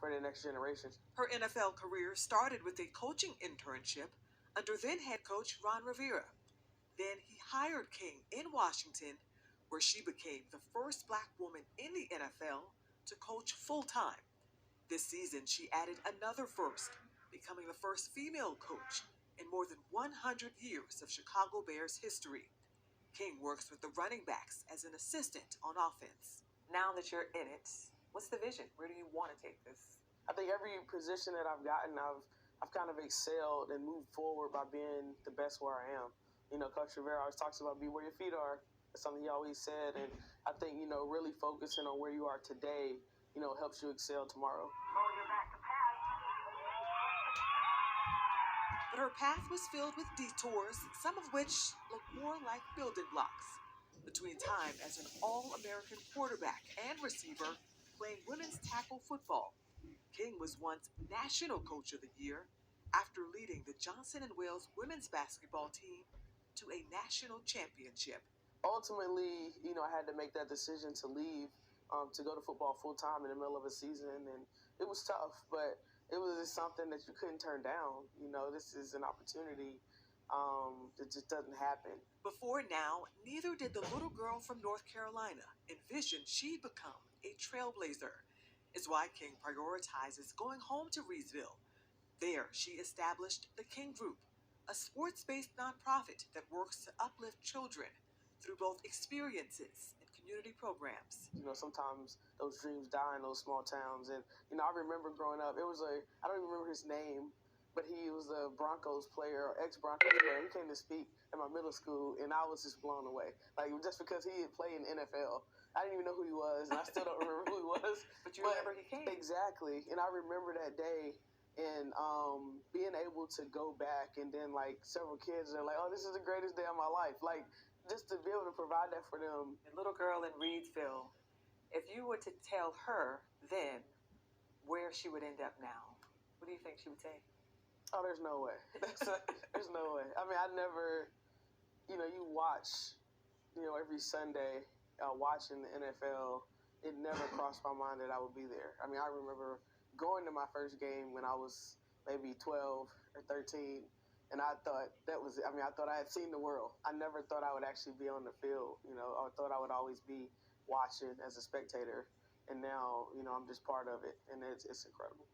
for the next generation. Her NFL career started with a coaching internship under then head coach Ron Rivera. Then he hired King in Washington, where she became the first black woman in the NFL to coach full time. This season, she added another first, becoming the first female coach in more than 100 years of Chicago Bears history. King works with the running backs as an assistant on offense. Now that you're in it, what's the vision? Where do you want to take this? I think every position that I've gotten, I've kind of excelled and moved forward by being the best where I am. You know, Coach Rivera always talks about be where your feet are. That's something he always said, and I think really focusing on where you are today, helps you excel tomorrow. But her path was filled with detours, some of which look more like building blocks. Between time as an All-American quarterback and receiver playing women's tackle football, King was once National Coach of the Year after leading the Johnson & Wales women's basketball team to a national championship. Ultimately, I had to make that decision to leave, to go to football full time in the middle of a season, and it was tough, but it was just something that you couldn't turn down. This is an opportunity that just doesn't happen. Before now, neither did the little girl from North Carolina envision she'd become a trailblazer. Is why King prioritizes going home to Reedsville. There, she established the King Group, a sports-based nonprofit that works to uplift children through both experiences and community programs. Sometimes those dreams die in those small towns. And, I remember growing up, I don't even remember his name, but he was a Broncos player, or ex-Broncos player. He came to speak in my middle school, and I was just blown away. Like, just because he had played in the NFL. I didn't even know who he was, and I still don't remember who he was. But you remember he came. Exactly. And I remember that day, and being able to go back, and then, several kids are like, oh, this is the greatest day of my life. Just to be able to provide that for them. The little girl in Reedsville, if you were to tell her then where she would end up now, what do you think she would say? Oh, there's no way. There's no way. I mean, I never, you watch, every Sunday watching the NFL, it never crossed my mind that I would be there. I mean, I remember going to my first game when I was maybe 12 or 13, and I thought I thought I had seen the world. I never thought I would actually be on the field. I thought I would always be watching as a spectator, and now, I'm just part of it, and it's incredible.